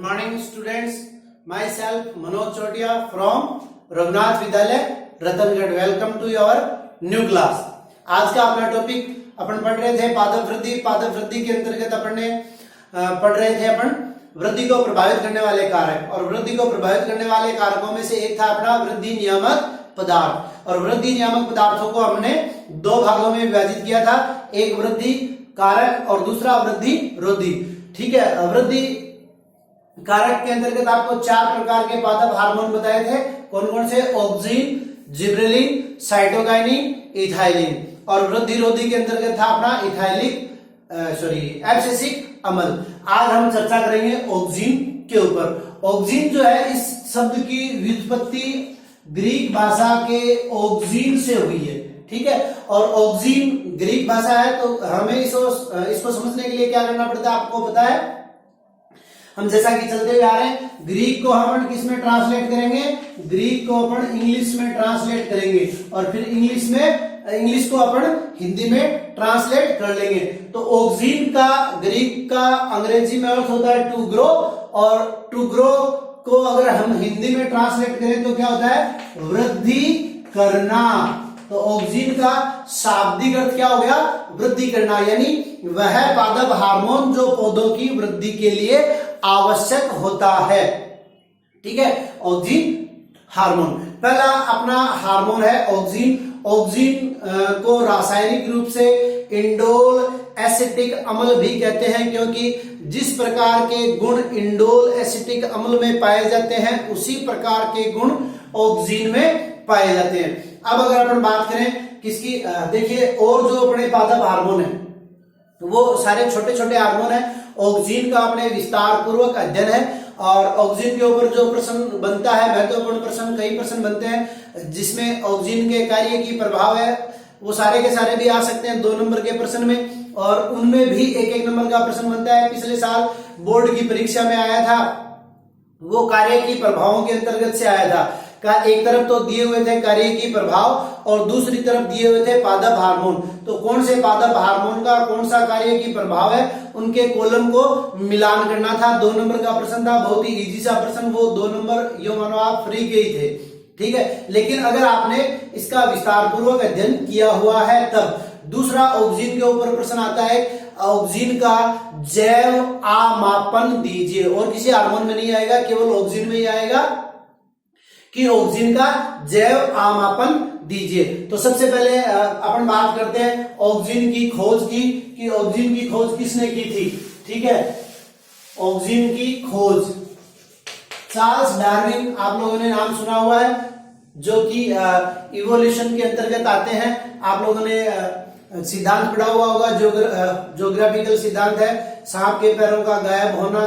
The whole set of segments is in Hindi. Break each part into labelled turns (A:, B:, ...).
A: Good morning students. Myself Manoj Chotia from Raghunath Vidyalaya Ratangarh. Welcome to your new class. आज का अपना टॉपिक अपन पढ़ रहे थे पादप वृद्धि. पादप वृद्धि के अंतर्गत अपन ने पढ़ रहे थे अपन वृद्धि को प्रभावित करने वाले कारक, और वृद्धि को प्रभावित करने वाले कारकों में से एक था अपना वृद्धि नियामक पदार्थ. और वृद्धि नियामक पदार्थों को हमने दो भागों में विभाजित किया था, एक वृद्धि कारक और दूसरा वृद्धि रोधी. ठीक है. वृद्धि कारक के अंतर्गत आपको चार प्रकार के पादप हार्मोन बताए थे. कौन कौन से? Auxin, gibberellin, cytokinin, ethylene. और वृद्धि रोधी के अंतर्गत था अपना एब्सिसिक अम्ल. आज हम चर्चा करेंगे ऑक्सिन के ऊपर. ऑक्सिन जो है, इस शब्द की व्युत्पत्ति ग्रीक भाषा के ऑक्सिन से हुई है. ठीक है. और ऑक्सिन ग्रीक भाषा है, तो हमें इसको समझने के लिए क्या करना पड़ता है आपको पता है. हम जैसा कि चलते हुए आ रहे हैं, ग्रीक को हम किस में ट्रांसलेट करेंगे? ग्रीक को अपन इंग्लिश में ट्रांसलेट करेंगे, और फिर इंग्लिश को अपन हिंदी में ट्रांसलेट कर लेंगे. तो ऑक्सिन का ग्रीक का अंग्रेजी में अर्थ होता है टू ग्रो, और टू ग्रो को अगर हम हिंदी में ट्रांसलेट करें तो क्या होता है? वृद्धि करना. तो ऑक्सिन का शाब्दिक अर्थ क्या हो गया? वृद्धि करना. यानी वह पादप हार्मोन जो पौधों की वृद्धि के लिए आवश्यक होता है. ठीक है. ऑक्सिन हार्मोन पहला अपना हार्मोन है ऑक्सिन. ऑक्सिन को रासायनिक रूप से इंडोल एसिटिक अम्ल भी कहते हैं, क्योंकि जिस प्रकार के गुण इंडोल एसिटिक अम्ल में पाए जाते हैं उसी प्रकार के गुण ऑक्सिन में पाए जाते हैं. अब अगर अपन बात करें किसकी, देखिए, और जो अपने पादप हार्मोन है वो सारे छोटे छोटे हार्मोन है. ऑक्सिन का अपने विस्तार पूर्वक अध्ययन है, और ऑक्सिन के ऊपर जो प्रश्न बनता है, महत्वपूर्ण प्रश्न, कई प्रश्न बनते हैं जिसमें ऑक्सिन के कार्य की प्रभाव है, वो सारे के सारे भी आ सकते हैं 2 नंबर के प्रश्न में, और उनमें भी एक एक नंबर का प्रश्न बनता है. पिछले साल बोर्ड की परीक्षा में आया था, वो कार्य की प्रभावों के अंतर्गत से आया था. का एक तरफ तो दिए हुए थे कार्य की प्रभाव, और दूसरी तरफ दिए हुए थे पादप हार्मोन. तो कौन से पादप हार्मोन का कौन सा कार्य की प्रभाव है, उनके कॉलम को मिलान करना था. 2 नंबर का प्रश्न था, बहुत ही इजी सा प्रश्न. वो 2 नंबर यो मानो आप फ्री के ही थे. ठीक है. लेकिन अगर आपने इसका विस्तार पूर्वक अध्ययन किया हुआ है तब. दूसरा ऑक्सिन के ऊपर प्रश्न आता है, ऑक्सिन का जैव आमापन दीजिए. और किसी हार्मोन में नहीं आएगा, केवल ऑक्सिन में ही आएगा कि ऑक्सिन का जैव आमापन दीजिए. तो सबसे पहले अपन बात करते हैं ऑक्सिन की खोज की, कि ऑक्सिन की खोज किसने की थी. ठीक है. ऑक्सिन की खोज चार्ल्स डार्विन, आप लोगों ने नाम सुना हुआ है, जो कि इवोल्यूशन के अंतर्गत आते हैं. आप लोगों ने सिद्धांत पढ़ा हुआ होगा, ज्योग्राफिकल सिद्धांत है. सांप के पैरों का गायब होना,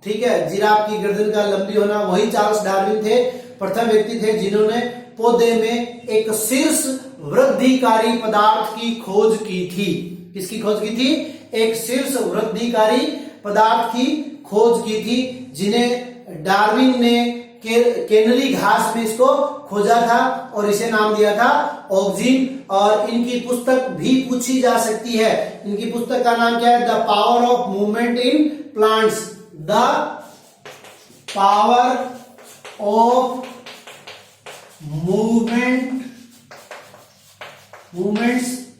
A: ठीक है, जिराफ की गर्दन का लंबी होना. वही चार्ल्स डार्विन थे, प्रथम व्यक्ति थे जिन्होंने पौधे में एक शीर्ष वृद्धिकारी पदार्थ की खोज की थी. किसकी खोज की थी? एक शीर्ष वृद्धिकारी पदार्थ की खोज की थी, जिन्हें डार्विन ने केनरी घास में इसको खोजा था, और इसे नाम दिया था ऑक्सिन. और इनकी पुस्तक भी पूछी जा सकती है. इनकी पुस्तक का नाम क्या है? The power of movement in plants. The power of movements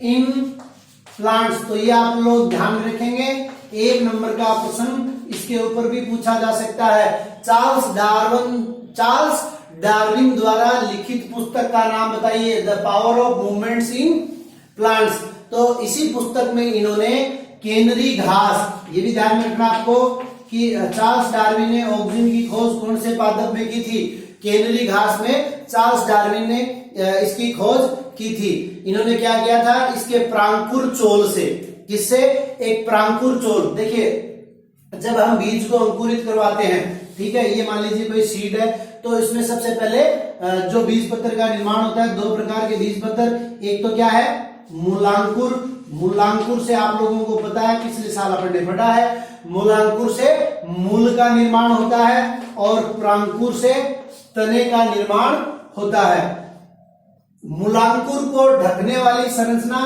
A: in plants. तो ये आप लोग ध्यान में रखेंगे, 1 नंबर का प्रश्न इसके ऊपर भी पूछा जा सकता है. चार्ल्स डार्विन द्वारा लिखित पुस्तक का नाम बताइए. The power of movements in plants. तो इसी पुस्तक में इन्होंने केनरी घास, ये भी ध्यान में रखना आपको कि चार्ल्स डार्विन ने ऑक्सिन की खोज कौन से पादप में की थी? केनरी घास में चार्ल्स डार्विन ने इसकी खोज की थी. इन्होंने क्या किया था? इसके प्रांकुर चोल से. किससे? एक प्रांकुर चोल. देखिए, जब हम बीज को अंकुरित करवाते हैं, ठीक है, ये मान लीजिए कोई सीड है, तो इसमें सबसे पहले जो बीज पत्र का निर्माण होता है, 2 प्रकार के बीज पत्र. एक तो क्या है? मूलांकुर. मूलांकुर से आप लोगों को पता है, पिछले साल अपन ने पढ़ा है, मूलांकुर से मूल का निर्माण होता है, और प्रांकुर से तने का निर्माण होता है. मूलांकुर को ढकने वाली संरचना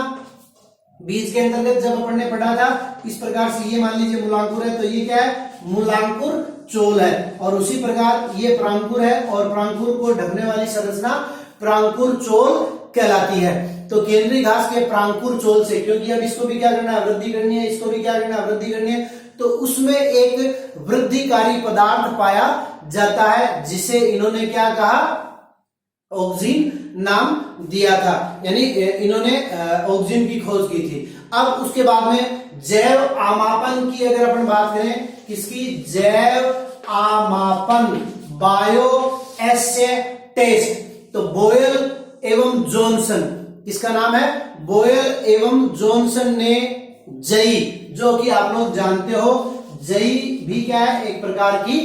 A: बीज के अंतर्गत जब अपन ने पढ़ा था इस प्रकार से, ये मान लीजिए मूलांकुर है, तो ये क्या है, मूलांकुर चोल है, और उसी प्रकार ये प्रांकुर है और प्रांकुर को ढकने वाली संरचना प्रांकुर चोल कहलाती है। तो केंद्रीय घास के प्रांकुर चोल से, क्योंकि अब इसको भी क्या करना है, वृद्धि करनी है, इसको भी क्या करना है, वृद्धि करनी है, तो उसमें एक वृद्धिकारी पदार्थ पाया जाता है जिसे इन्होंने क्या कहा, ऑक्सिन नाम दिया था, यानी इन्होंने ऑक्सिन की खोज की थी। अब उसके बाद में जैव आमापन की अगर अपन बात करें, किसकी, जैव आमापन, बायो एसे टेस्ट, तो बोयल एवं जॉनसन, किसका नाम है, बोयल एवं जॉनसन ने जई, जो कि आप लोग जानते हो जई भी क्या है, एक प्रकार की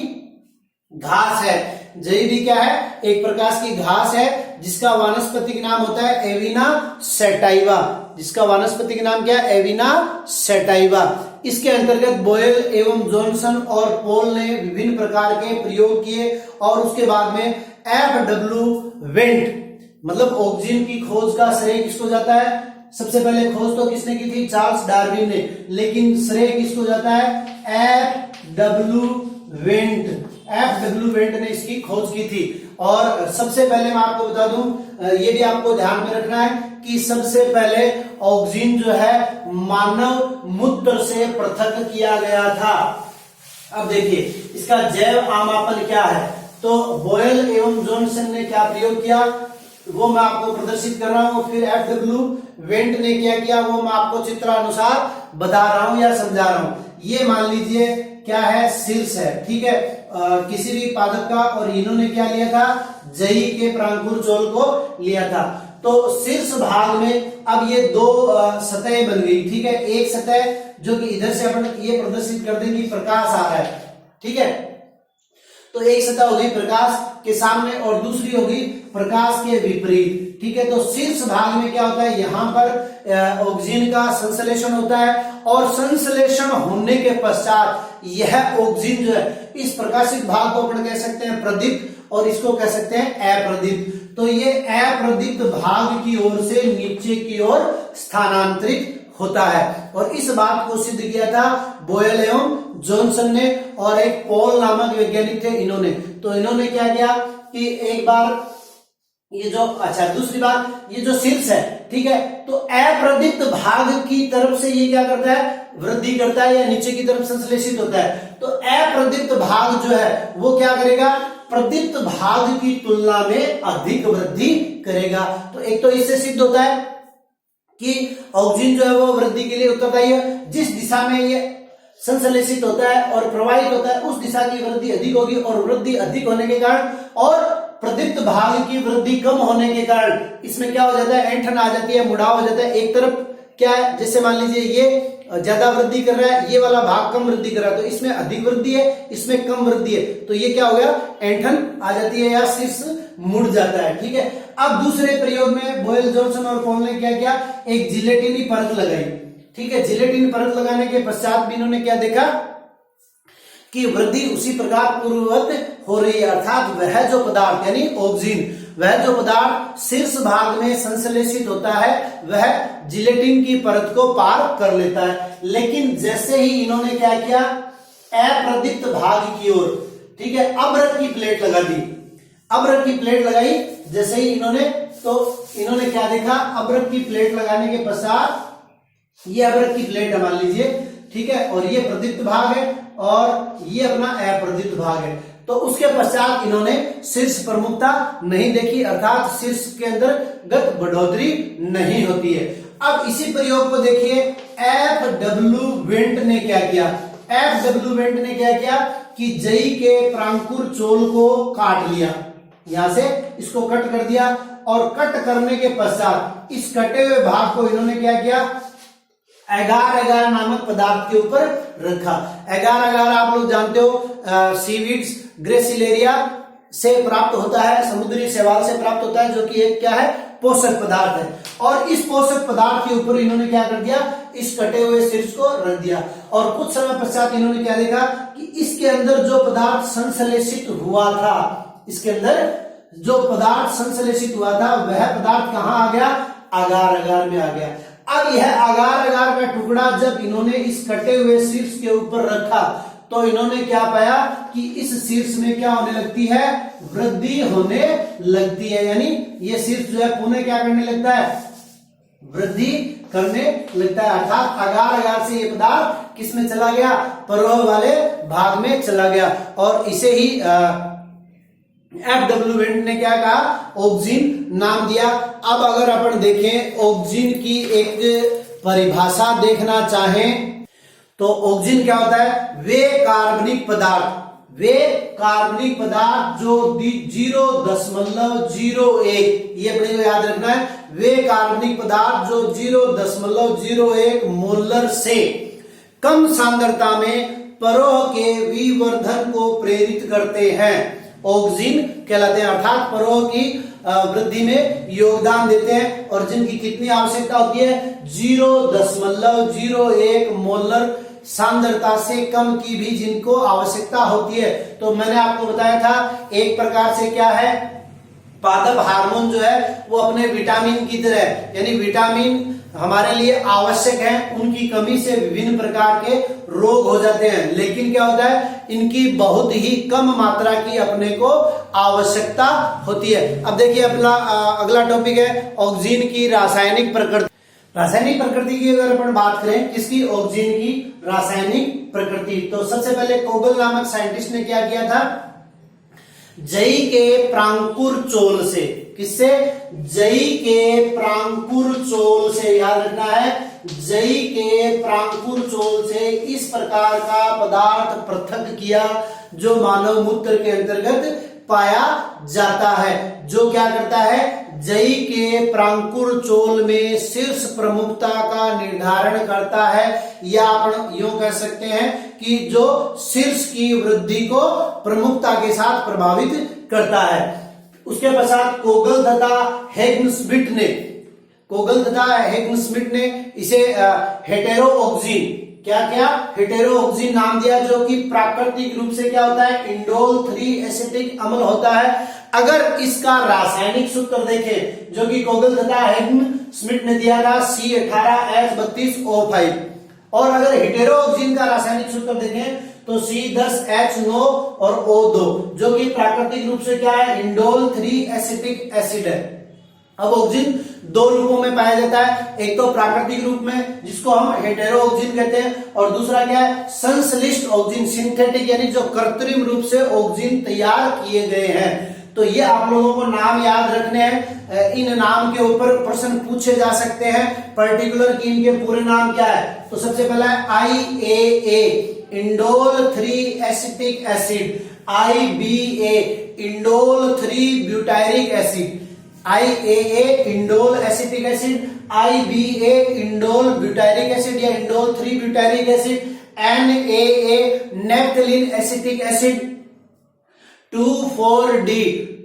A: घास है, जई भी क्या है, एक प्रकार की घास है जिसका वानस्पतिक नाम होता है एविना सेटाइवा, जिसका वानस्पतिक नाम क्या है, एविना सेटाइवा। इसके अंतर्गत बोयल एवं जॉनसन और पोल ने विभिन्न प्रकार के प्रयोग किए और उसके बाद में FW वेंट, मतलब ऑक्सिन की खोज का श्रेय किसको जाता है, सबसे पहले खोज तो किसने की थी, चार्ल्स डार्विन ने, लेकिन श्रेय किसको जाता है, FW वेंट ने इसकी खोज की थी। और सबसे पहले मैं आपको बता दूं, ये भी आपको ध्यान में रखना है कि सबसे पहले ऑक्सिन जो है मानव मूत्र से पृथक किया गया था। अब देखिए इसका जैव आमापन क्या है, तो बोयल एवं जॉनसन ने क्या प्रयोग किया वो मैं आपको प्रदर्शित कर रहा हूं, फिर FW वेंट ने क्या किया वो मैं आपको चित्रानुसार बता रहा हूं या समझा रहा हूं। ये मान लीजिए क्या है, शीर्ष है, ठीक है, किसी भी पादप का, और इन्होंने क्या लिया था, जई के प्रांकुर चोल को लिया था। तो शीर्ष भाग में अब ये दो सतह बन गई, ठीक है, एक सतह जो कि इधर से अपन ये प्रदर्शित कर देंगे प्रकाश आ रहा है, ठीक है, तो एक सतह होगी प्रकाश के सामने और दूसरी होगी प्रकाश के विपरीत, ठीक है। तो शीर्ष भाग में क्या होता है, यहाँ पर ऑक्सिन का संश्लेषण होता है और संश्लेषण होने के पश्चात यह ऑक्सिन जो है इस प्रकाशित भाग को अपन कह सकते हैं प्रदीप्त और इसको कह सकते हैं अप्रदीप्त। तो ये अप्रदीप्त भाग की ओर से नीचे की ओर स्थानांतरित होता है और इस बात को सिद्ध किया था बोयल एवं जॉनसन ने और एक पॉल नामक वैज्ञानिक थे इन्होंने। तो इन्होंने क्या किया कि एक बार ये जो, अच्छा दूसरी बात, ये जो शीर्ष है, ठीक है, तो अप्रदीप्त भाग की तरफ से ये क्या करता है, वृद्धि करता है या नीचे की तरफ संश्लेषित होता है। तो अप्रदीप्त भाग जो है वो क्या करेगा, प्रदीप्त भाग की तुलना में अधिक वृद्धि करेगा। तो एक तो इससे सिद्ध होता है कि ऑक्सिन जो है वो वृद्धि के लिए उत्तरदायी है, जिस दिशा में ये संश्लेषित होता है और प्रवाहित होता है उस दिशा की वृद्धि अधिक होगी और वृद्धि अधिक होने के कारण और प्रदीप्त भाग की वृद्धि कम होने के कारण इसमें क्या हो जाता है, ऐंठन आ जाती है, मुड़ाव हो जाता है। एक तरफ क्या है, जैसे मान लीजिए ये ज्यादा वृद्धि कर रहा है, ये वाला भाग कम वृद्धि कर रहा है, तो इसमें अधिक वृद्धि है, इसमें कम वृद्धि है, तो ये क्या हो गया, ऐंठन आ जाती है या शीर्ष मुड़ जाता है, ठीक है। अब दूसरे प्रयोग में बोयल जॉनसन और पॉल ने क्या किया, एक जिलेटिनी परत लगाई, ठीक है। जिलेटिन परत लगाने के पश्चात भी इन्होंने क्या देखा कि वृद्धि उसी प्रकार पूर्ववत हो रही है, अर्थात वह जो पदार्थ यानी ऑक्सिन, वह जो पदार्थ शीर्ष भाग में संश्लेषित होता है वह जिलेटिन की परत को पार कर लेता है। लेकिन जैसे ही इन्होंने क्या किया, अप्रदीप्त भाग की ओर, ठीक है, अब्रक की प्लेट लगा दी, अब्रक की प्लेट लगाई जैसे ही इन्होंने, तो इन्होंने क्या देखा, अब्रक की प्लेट लगाने के पश्चात ये अब्रक की प्लेट मान लीजिए, ठीक है, और ये प्रदीप्त भाग है और ये अपना अप्रदीप्त भाग है। तो उसके पश्चात इन्होंने शीर्ष प्रमुखता नहीं देखी, अर्थात शीर्ष के अंदर गत बढ़ोतरी नहीं होती है। अब इसी प्रयोग को देखिए, FW वेंट ने क्या किया, FW वेंट ने क्या किया कि जई के प्रांकुर चोल को काट लिया, यहां से इसको कट कर दिया और कट करने के पश्चात इस कटे हुए भाग को इन्होंने क्या किया, एगार एगार नामक पदार्थ के ऊपर रखा। एगार एगार आप लोग जानते हो सीवीड्स ग्रेसिलेरिया से प्राप्त होता है, समुद्री शैवाल से प्राप्त होता है, जो कि एक क्या है, पोषक पदार्थ है। और इस पोषक पदार्थ के ऊपर इन्होंने क्या कर दिया, इस कटे हुए शीर्ष को रख दिया और कुछ समय पश्चात इन्होंने क्या देखा कि इसके अंदर जो पदार्थ संश्लेषित हुआ था, इसके अंदर जो पदार्थ संश्लेषित हुआ था वह पदार्थ कहां आ गया, अगार अगार में आ गया। अब यह अगार अगार का टुकड़ा जब इन्होंने इस कटे हुए शीर्ष के ऊपर रखा तो इन्होंने क्या पाया कि इस शीर्ष में क्या होने लगती है, वृद्धि होने लगती है, यानी ये शीर्ष जो है पुनः क्या करने लगता है, वृद्धि करने लगता है। अर्थात अगार अगार से ये पदार्थ किसमें चला गया, प्रवाह वाले भाग में चला गया। और इसे ही FW वेंट ने क्या कहा, ऑक्सीजन नाम दिया। अब अगर अपन देखें ऑक्सीजन की एक परिभाषा देखना चाहें तो ऑक्सीजन क्या होता है, वे कार्बनिक पदार्थ जो 0.01, ये अपने को याद रखना है, वे कार्बनिक पदार्थ जो 0.01 मोलर से कम सांद्रता में परोह के विवर्धन को प्रेरित करते हैं, ऑक्सीजन कहलाते हैं। अर्थात परोह की वृद्धि में योगदान देते हैं और जिनकी कितनी आवश्यकता होती है, 0.01 मोलर सांद्रता से कम की भी जिनको आवश्यकता होती है। तो मैंने आपको बताया था एक प्रकार से क्या है, पादप हार्मोन जो है वो अपने विटामिन की तरह है, यानी विटामिन हमारे लिए आवश्यक है, उनकी कमी से विभिन्न प्रकार के रोग हो जाते हैं, लेकिन क्या होता है, इनकी बहुत ही कम मात्रा की अपने को आवश्यकता होती है। अब देखिए अपना अगला टॉपिक है ऑक्सीजन की रासायनिक प्रकृति। रासायनिक प्रकृति की अगर अपन बात करें, किसकी, ऑक्सीजन की रासायनिक प्रकृति, तो सबसे पहले कोगल नामक साइंटिस्ट ने क्या किया था, जई के प्रांकुर चोल से, किससे, जई के प्रांकुर चोल से, याद रखना है, जई के प्रांकुर चोल से इस प्रकार का पदार्थ पृथक किया जो मानव मूत्र के अंतर्गत पाया जाता है, जो क्या करता है, जई के प्रांकुर चोल में शीर्ष प्रमुखता का निर्धारण करता है, या अपन यूं कह सकते हैं कि जो शीर्ष की वृद्धि को प्रमुखता के साथ प्रभावित करता है। उसके पश्चात कोगल तथा हेगनस्मिथ ने इसे हेटेरो ऑक्सीजन, हेटेरो ऑक्सीजन नाम दिया, जो कि प्राकृतिक रूप से क्या होता है, इंडोल 3 एसिटिक अम्ल होता है। अगर इसका रासायनिक सूत्र देखें जो कि कोगल तथा हेगनस्मिथ ने दिया था, C18H32O5, और अगर हेटेरो ऑक्सीजन का रासायनिक सूत्र देखें तो C10H9 और O2, जो कि प्राकृतिक रूप से क्या है, इंडोल 3 एसिटिक एसिड है। अब ऑक्सीजन दो रूपों में पाया जाता है, एक तो प्राकृतिक रूप में जिसको हम हेटेरो ऑक्सीजन कहते हैं, और दूसरा क्या है, संश्लिष्ट ऑक्सीजन, सिंथेटिक, यानी जो कृत्रिम रूप से ऑक्सीजन तैयार किए गए हैं। तो ये आप लोगों को नाम याद रखने हैं, इन नाम के ऊपर प्रश्न पूछे जा सकते हैं, पर्टिकुलर की इनके पूरे नाम क्या है। तो सबसे पहला है IAA, indole 3 acetic acid, IBA, indole 3 butyric acid, IAA indole acetic acid, IBA indole butyric acid या indole 3 butyric acid, NAA naphthalene acetic acid, 2,4-D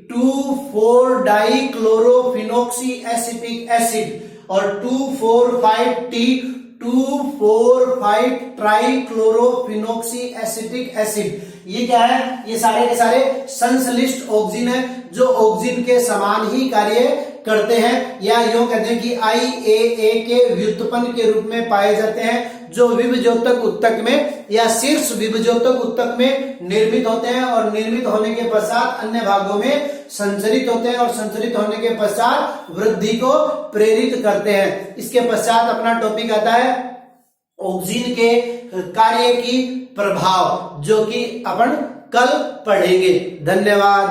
A: two four dichlorophenoxy acetic acid, और 2,4,5-T 2,4,5-ट्राइक्लोरोफिनॉक्सी एसिटिक एसिड। ये क्या है, ये सारे के सारे संश्लिष्ट ऑक्सीजन है जो ऑक्सीजन के समान ही कार्य करते हैं, या यूं कहते हैं कि IAA के व्युत्पन्न के रूप में पाए जाते हैं, जो विभज्योतक ऊतक में या शीर्ष विभज्योतक ऊतक में निर्मित होते हैं, और निर्मित होने के पश्चात अन्य भागों में संचरित होते हैं, और संचरित होने के पश्चात वृद्धि को प्रेरित करते हैं। इसके पश्चात अपना टॉपिक आता है ऑक्सीजन के कार्य की प्रभाव, जो कि अपन कल पढ़ेंगे। धन्यवाद।